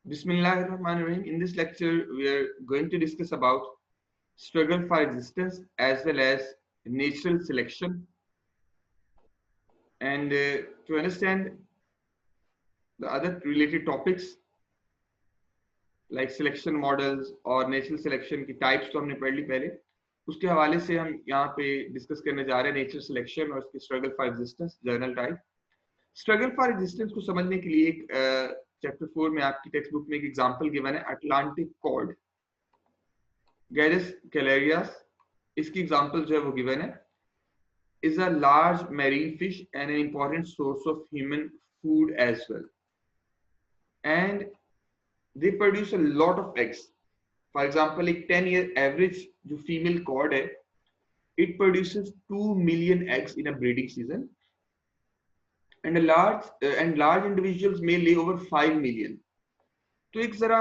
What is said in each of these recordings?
Bismillahirrahmanirrahim. In this lecture, we are going to discuss about struggle for existence as well as natural selection. And to understand the other related topics like selection models और natural selection की types तो हमने पढ़ ली पहले, उसके हवाले से हम यहाँ पे डिस्कस करने जा रहे हैं नेचर सिलेक्शन और उसकी struggle for existence journal type. Struggle for existence को समझने के लिए एक चैप्टर 4 में आपकी टेक्स्ट बुक में एक एग्जांपल गिवन है अटलांटिक कॉर्ड गैरिस कैलेरियास। इसकी एग्जांपल जो है वो गिवन है is a large marine fish and an important source of human food as well, and they produce a lot of eggs. For example, एक 10-year average जो female cod है, it produces 2 million eggs in a breeding season, and large individuals may lay over 5 million. तो एक जरा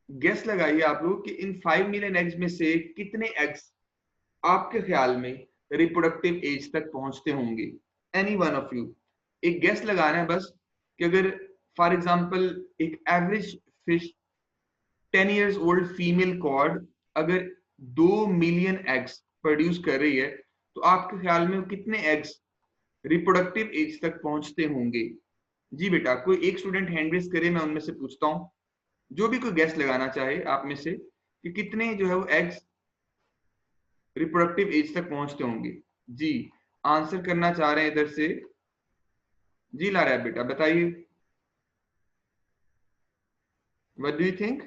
guess लगाइए आप लोग कि इन 5 मिलियन एग्स में से कितने एग्स आपके ख्याल में रिप्रोडक्टिव एज तक पहुंचते होंगे। एनी वन ऑफ यू एक गेस लगाना है बस कि अगर फॉर एग्जांपल एक average fish 10 years old female cod अगर 2 मिलियन एग्स प्रोड्यूस कर रही है तो आपके ख्याल में कितने एग्स रिप्रोडक्टिव एज तक पहुंचते होंगे। जी बेटा, कोई एक स्टूडेंट हैंड रेज करे, मैं उनमें से पूछता हूं जो भी कोई गेस लगाना चाहे आप में से कि कितने जो है वो एग्स रिप्रोडक्टिव एज तक पहुंचते होंगे। जी आंसर करना चाह रहे हैं इधर से, जी ला रहा है बेटा, बताइए what do you think.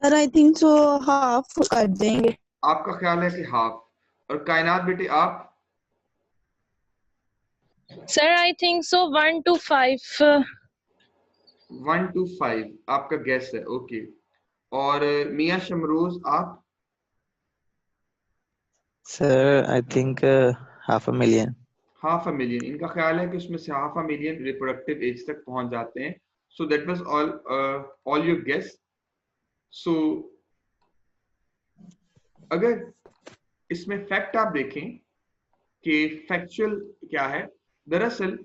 Sir I think so half कर देंगे। आपका ख्याल है कि हाफ, और कायनात बेटे आप। Sir I think so 1 to 5। 1 to 5 आपका गेस है, ओके। और मियां शमरोज आप। Sir I think half a million. Half a million, इनका ख्याल है कि उसमें से half a million reproductive age तक पहुंच जाते हैं। So that was all your guess. So अगर इसमें फैक्ट आप देखें कि फैक्चुअल क्या है, दरअसल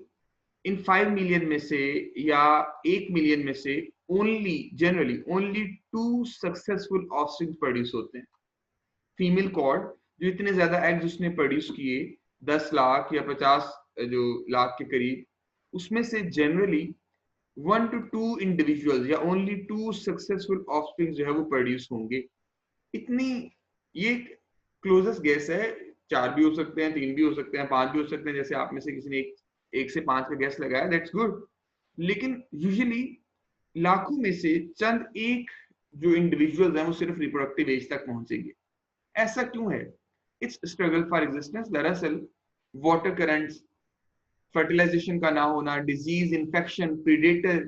इन 5 मिलियन में से या 1 मिलियन में से generally only 2 successful offspring produce होते हैं। फीमेल कॉर्ड जो इतने ज्यादा एग्स उसने प्रोड्यूस किए 10 लाख या 50 जो लाख के करीब, उसमें से जनरली 1 to 2 इंडिविजुअल्स या ओनली 2 सक्सेसफुल ऑफस्प्रिंग जो है वो प्रोड्यूस होंगे। इतनी ये क्लोजेस्ट गेस है, 4 भी हो सकते हैं, 3 भी हो सकते हैं, 5 भी हो सकते हैं, जैसे आप में से किसी ने 1 से 5 का गेस लगाया, दैट्स गुड। लेकिन यूजुअली लाखों में से चंद एक जो इंडिविजुअल्स हैं वो सिर्फ रिप्रोडक्टिव एज तक पहुंचेंगे। ऐसा क्यों है? It's struggle for existence. दरअसल वाटर करंट्स, फर्टिलाइजेशन का ना होना, डिजीज, इन्फेक्शन, प्रीडेटर,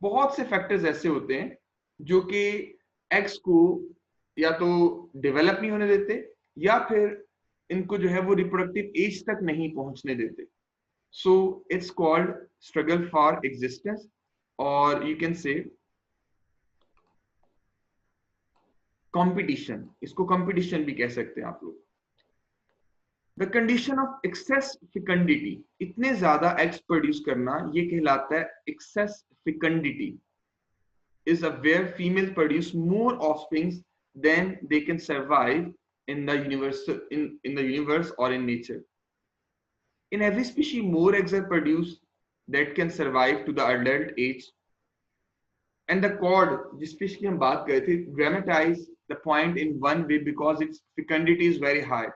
बहुत से फैक्टर्स ऐसे होते हैं जो कि एग्स को या तो डेवलप नहीं होने देते या फिर इनको जो है वो रिप्रोडक्टिव एज तक नहीं पहुंचने देते। So it's called struggle for existence, और यू कैन से कंपटीशन, इसको कंपटीशन भी कह सकते हैं आप लोग। The condition of excess fecundity, इतने ज्यादा एग्स प्रोड्यूस करना, ये कहलाता है excess fecundity. Is a where female produce more offsprings than they can survive in the universe or in nature. In every species, more eggs are produced that can survive to the adult age. And the cod, जिस fish की हम बात कर रहे थे, dramatize the point in one way because its fecundity is very high.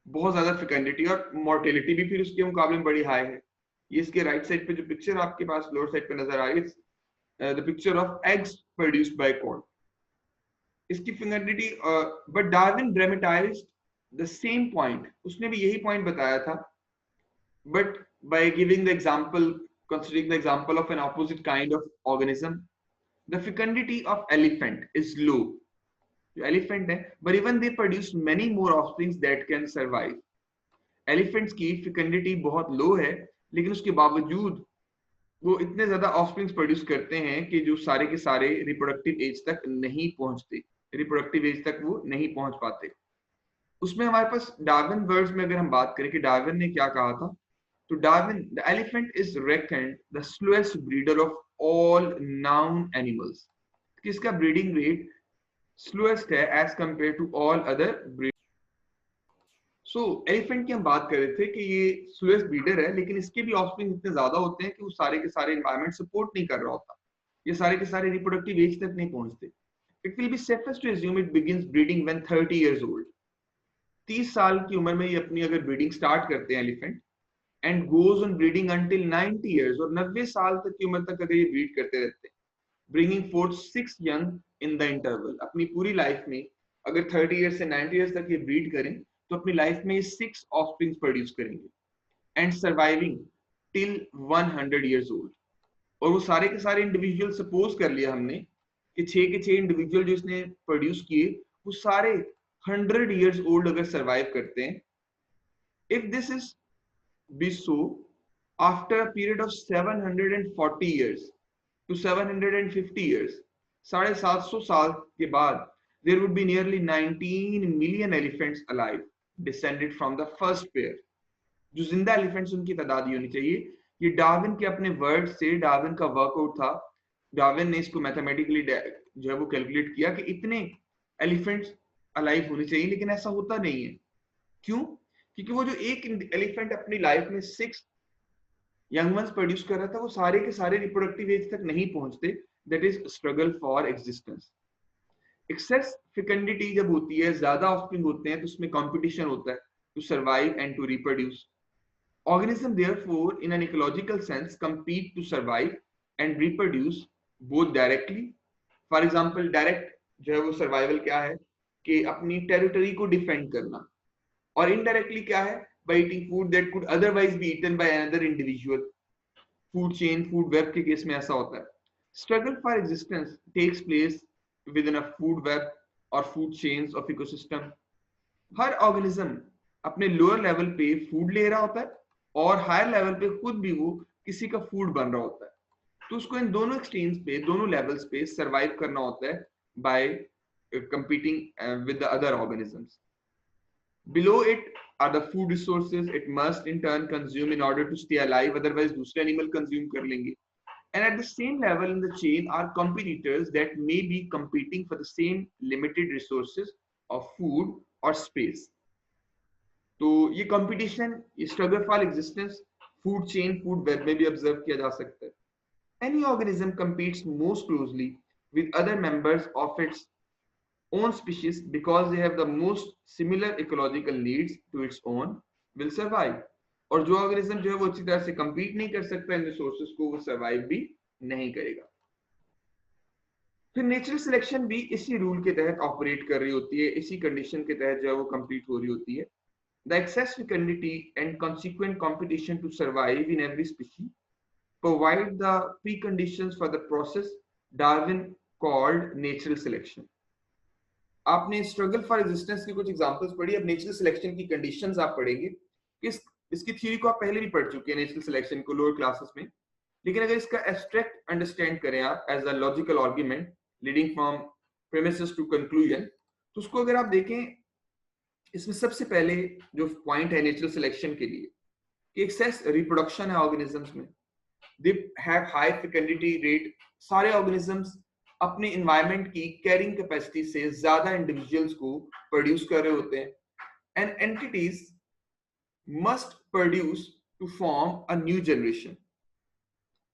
बहुत ज्यादा fecundity और mortality भी फिर उसके मुकाबले में बड़ी high है। ये इसके right side पे जो picture आपके पास lower side पे नजर आ रही है, the picture of eggs produced by cod. इसकी fecundity, but Darwin dramatized the same point, उसने भी यही पॉइंट बताया था, but by giving the example, considering the example of an opposite kind of organism. The fecundity of elephant is low, जो elephant है, but even they produce many more offsprings that can survive. Elephants की fecundity बहुत लो है, लेकिन उसके बावजूद वो इतने ज्यादा ऑफस्प्रिंग्स प्रोड्यूस करते हैं कि जो सारे के सारे रिप्रोडक्टिव एज तक नहीं पहुंचते, रिप्रोडक्टिव एज तक वो नहीं पहुंच पाते। उसमें हमारे पास डार्विन वर्ड्स में अगर हम बात करें कि डार्विन ने क्या कहा था, तो Darwin, the elephant is reckoned the slowest breeder of all known animals. किसका ब्रीडिंग रेट स्लोएस्ट है as compare to all other breed. So elephant की हम बात कर रहे थे कि ये स्लोएस्ट ब्रीडर है, लेकिन इसके भी ऑफस्प्रिंग इतने ज्यादा होते हैं कि वो सारे के सारे एनवायरनमेंट सपोर्ट नहीं कर रहा होता, ये सारे के सारे रिप्रोडक्टिव एज तक नहीं पहुंचते। It will be safest to assume it begins breeding when 30 years old. 30 साल की उम्र में ये अपनी अगर ब्रीडिंग स्टार्ट करते हैं elephant, and goes on breeding until 90 years, और 90 साल तक की उम्र तक अगर ये ब्रीड करते रहते हैं, bringing fourth 6 young in the interval. अपनी पूरी लाइफ में अगर 30 इयर्स से 90 इयर्स तक ये ब्रीड करें तो अपनी लाइफ में ये 6 ऑफस्प्रिंग्स प्रोड्यूस करेंगे, and surviving till 100 years old. और वो सारे के सारे इंडिविजुअल सपोज कर लिया हमने कि 6 के 6 इंडिविजुअल जो इसने प्रोड्यूस किए वो सारे 100 इयर्स ओल्ड अगर सर्वाइव करते हैं। If this is be so, after a period of 740 years to 750 years, 750 साल के बाद, there would be nearly 19 million elephants alive descended from the first pair। जो जिंदा एलिफेंट्स उनकी तादाद होनी चाहिए। ये डार्विन के अपने वर्ड से, डार्विन का वर्कआउट था, डार्विन ने इसको मैथमेटिकली जो है वो कैलकुलेट किया कि इतने एलिफेंट्स अलाइव होने चाहिए, लेकिन ऐसा होता नहीं है। क्यों? क्योंकि वो जो एक एलिफेंट अपनी लाइफ में 6 यंग वंस प्रोड्यूस कर रहा था, वो सारे के सारे रिप्रोडक्टिव एज तक नहीं पहुंचते। That is struggle for existence. Excess fecundity जब होती है, ज्यादा ऑफस्प्रिंग होते हैं, तो उसमें कंपटीशन होता है to survive and to reproduce. Organism therefore in an ecological sense compete to survive and reproduce both directly। For example direct जो है वो सर्वाइवल क्या है कि अपनी टेरिटरी को डिफेंड करना, और इनडायरेक्टली क्या है, by eating food that could otherwise be eaten by another individual। food chain, food web के केस में ऐसा होता है। struggle for existence takes place within a food web or food chains of ecosystem। Her organism अपने lower level पे food ले रहा होता है और हायर लेवल पे खुद भी वो किसी का फूड बन रहा होता है, तो उसको इन दोनों एक्सट्रीम्स पे, दोनों लेवल्स पे सर्वाइव करना होता है bye competing with the other organisms। Below it are the food resources it must in turn consume in order to stay alive, otherwise दूसरे animal consume कर लेंगे। And at the same level in the chain are competitors that may be competing for the same limited resources of food or space। तो ये competition, ये struggle for existence food chain, food web में भी observe किया जा सकता है। Any organism competes most closely with other members of its own species because they have the most similar ecological needs to its own will survive। और जो organism जो है वो अच्छी तरह से compete नहीं कर सकता इन रिसोर्सेज को, वो सर्वाइव भी नहीं करेगा। फिर नेचुरल सिलेक्शन भी इसी रूल के तहत ऑपरेट कर रही होती है, इसी कंडीशन के तहत जो है वो कंप्लीट हो रही होती है। The excess fecundity and consequent competition to survive in every species provide the preconditions for the process Darwin called natural selection. आपने स्ट्रगल फॉर एग्जिस्टेंस की कुछ एग्जांपल्स पढ़ी, अब नेचुरल सिलेक्शन की कंडीशंस आप पढ़ेंगे। इसकी थ्योरी को आप पहले भी पढ़ चुके हैं नेचुरल सिलेक्शन को लोअर क्लासेस में, लेकिन अगर इसका एब्स्ट्रैक्ट अंडरस्टैंड करें आप as a logical argument leading from premises to conclusion, तो उसको अगर आप देखें, इसमें सबसे पहले जो पॉइंट है नेचुरल सिलेक्शन के लिए कि एक्सेस रिप्रोडक्शन है ऑर्गेनिजम्स में, they have high fecundity rate. सारे ऑर्गेनिजम्स अपने एनवायरनमेंट की कैरिंग कैपेसिटी से ज्यादा इंडिविजुअल्स को प्रोड्यूस कर रहे होते हैं, and entities must produce to form a new generation.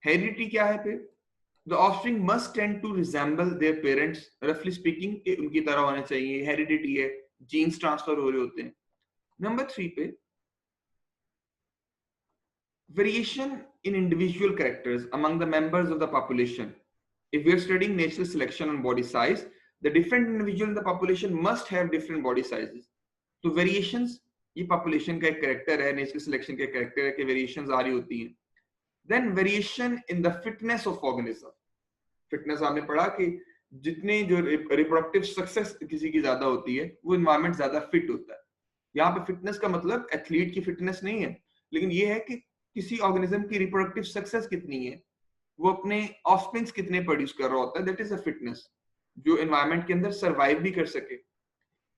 Heredity क्या है फिर? The offspring must tend to resemble their parents, रफली स्पीकिंग उनकी तरह होने चाहिए। हेरिडिटी है, जीन्स ट्रांसफर हो रहे होते हैं। नंबर 3 पे variation in individual characters among the members of the population. If we are studying natural selection on body size, the different individual in the population must have different body sizes। तो variations ये population का एक character है, natural selection का एक character है कि variations आ रही होती हैं। Then variation in the fitness of organism। fitness आपने पढ़ा कि जितने जो reproductive success किसी की ज्यादा होती है, वो environment ज्यादा fit होता है। यहाँ पे fitness का मतलब athlete की fitness नहीं है, लेकिन ये है कि किसी organism की reproductive success कितनी है, वो अपने ऑफस्प्रिंग्स कितने प्रोड्यूस कर रहा होता है, दैट इज अ फिटनेस, जो एनवायरनमेंट के अंदर सर्वाइव भी कर सके।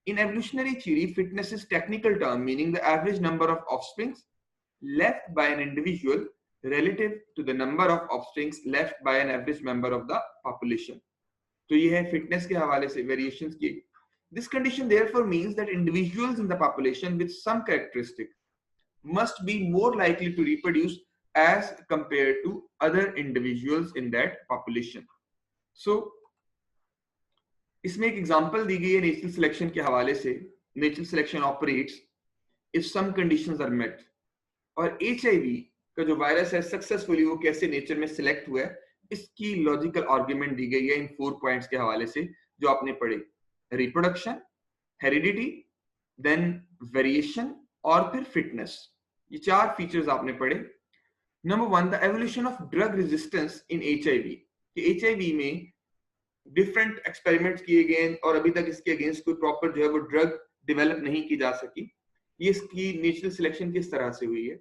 In evolutionary theory fitness is technical term meaning the average number of offsprings left by an individual relative to the number of offsprings left by an average member of the population. तो ये है fitness के हवाले से variations की. This condition therefore means that individuals in the population with some characteristic must be more likely to reproduce as compared to other individuals in that population. So इसमें एक example दी गई है नेचुरल सिलेक्शन के हवाले से. Natural selection operates if some conditions are met. और HIV का जो वायरस है सक्सेसफुली वो कैसे नेचर में सिलेक्ट हुआ है इसकी लॉजिकल आर्गुमेंट दी गई है इन 4 पॉइंट्स के हवाले से जो आपने पढ़े. रिप्रोडक्शन, हेरिडिटी, देन वेरिएशन और फिर फिटनेस. ये 4 फीचर्स आपने पढ़े. Number 1, the evolution of drug resistance in HIV. कि एचआईवी में डिफरेंट एक्सपेरिमेंट्स किए गए और अभी तक इसके अगेंस्ट कोई प्रॉपर जो है वो ड्रग डेवलप नहीं की जा सकी. ये इसकी नेचुरल सिलेक्शन किस तरह से हुई है.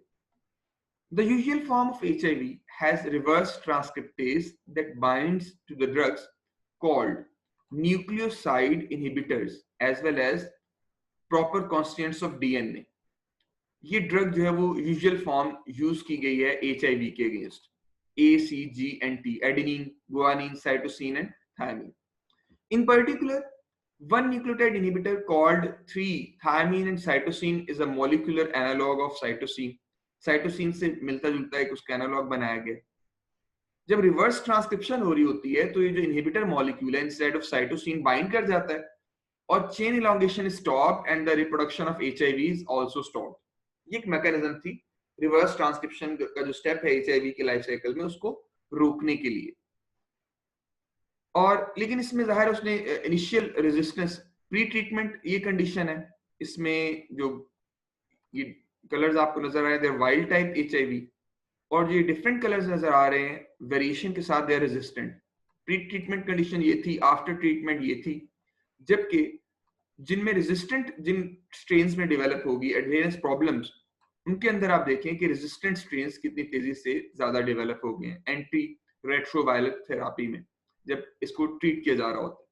The usual form of HIV has reverse transcriptase that binds to the drugs called nucleoside inhibitors as well as proper constituents of DNA. ये ड्रग जो है वो यूजुअल फॉर्म यूज की गई है HIV के against. A, C, G and T, adenine, guanine, cytosine and thiamine. In particular, one nucleotide inhibitor called 3-thiamine and cytosine is a molecular analog of cytosine. Cytosine से मिलता जुलता एक उसका analogue बनाया गया. जब रिवर्स ट्रांसक्रिप्शन हो रही होती है तो ये जो इनहिबिटर मॉलिक्यूल है इंस्टेड ऑफ साइटोसिन बाइंड कर जाता है और chain elongation is stopped and the reproduction of HIV is also stopped. ये एक मैकेनिज्म थी रिवर्स ट्रांसक्रिप्शन का जो स्टेप है एचआईवी के लाइफ साइकिल में उसको रोकने के लिए. और लेकिन इसमें जाहिर उसने इनिशियल रेजिस्टेंस प्री ट्रीटमेंट ये कंडीशन है. इसमें जो ये कलर्स आपको नजर आ रहे हैं वाइल्ड टाइप एचआईवी और जो डिफरेंट कलर्स नजर आ रहे हैं वेरिएशन के साथ they are resistant. Pre treatment condition ये थी, आफ्टर ट्रीटमेंट ये थी. जबकि जिनमें रेजिस्टेंट जिन स्ट्रेन्स में डेवलप होगी एडहेरेंस प्रॉब्लम्स उनके अंदर आप देखें कि रेजिस्टेंट स्ट्रेन्स कितनी तेजी से ज्यादा डेवलप हो गए हैं एंटी रेट्रोवायरल थेरेपी में जब इसको ट्रीट किया जा रहा होता है.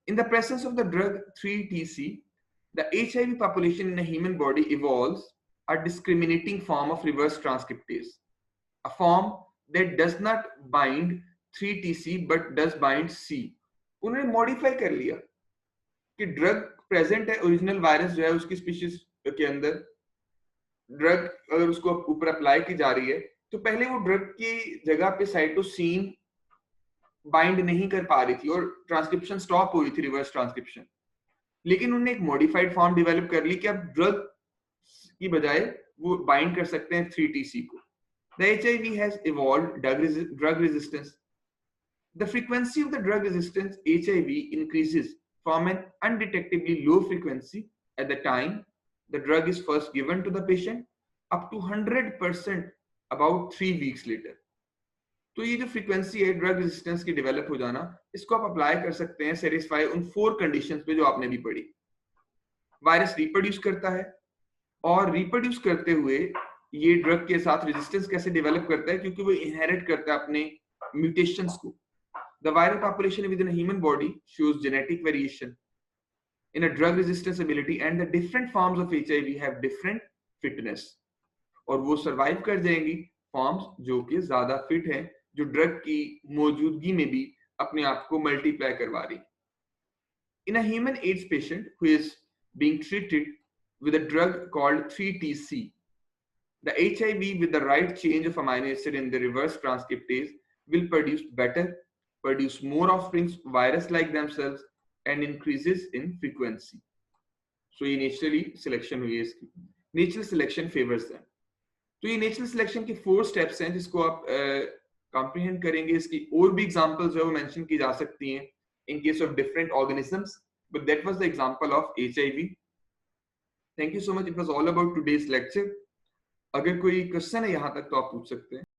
In the presence of the drug 3TC the HIV population in a human body evolves a discriminating form of reverse transcriptase, a form that does not bind 3TC but does bind C. उन्होंने modify कर लिया कि drug present है, original virus जो है उसकी species के अंदर ड्रग अगर उसको ऊपर अप्लाई की जा रही है तो पहले वो ड्रग की जगह पे साइटोसिन बाइंड नहीं कर पा रही थी और ट्रांसक्रिप्शन स्टॉप हो रही थी रिवर्स ट्रांसक्रिप्शन. लेकिन उन्होंने एक मॉडिफाइड फॉर्म डेवलप कर ली कि अब ड्रग की बजाय वो बाइंड कर सकते हैं 3TC को. The HIV has evolved drug resistance. The frequency of the drug resistance HIV increases from an undetectably low frequency at the time the drug is first given to the patient up to 100% about 3 weeks later. तो ये जो frequency है drug resistance की develop हो जाना इसको आप apply कर सकते हैं सेटिस्फाई उन 4 कंडीशंस पे जो आपने भी पढ़ी. वायरस रिप्रोड्यूस करता है और रिप्रोड्यूस करते हुए ये ड्रग के साथ रेजिस्टेंस कैसे डेवलप करता है क्योंकि वो इनहेरिट करता है अपने म्यूटेशंस को. The viral population with in human body shows genetic variation in a drug resistance ability and the different forms of HIV have different fitness. और वो सर्वाइव कर जाएंगी फॉर्म्स जो कि ज्यादा फिट हैं जो ड्रग की मौजूदगी में भी अपने आप को मल्टीप्लाई करवा रही. In a human AIDS patient who is being treated with a drug called 3TC, the HIV with the right change of amino acid in the reverse transcriptase will produce more offsprings virus like themselves and increases in frequency. So ये naturally selection हुई है इसकी. Natural selection favors them. तो ये natural selection के 4 steps हैं जिसको आप comprehend करेंगे. इसकी और भी examples जो mention की जा सकती हैं in case of different organisms, but that was the example of HIV. Thank you so much. It was all about today's lecture. अगर कोई क्वेश्चन है यहाँ तक तो आप पूछ सकते हैं.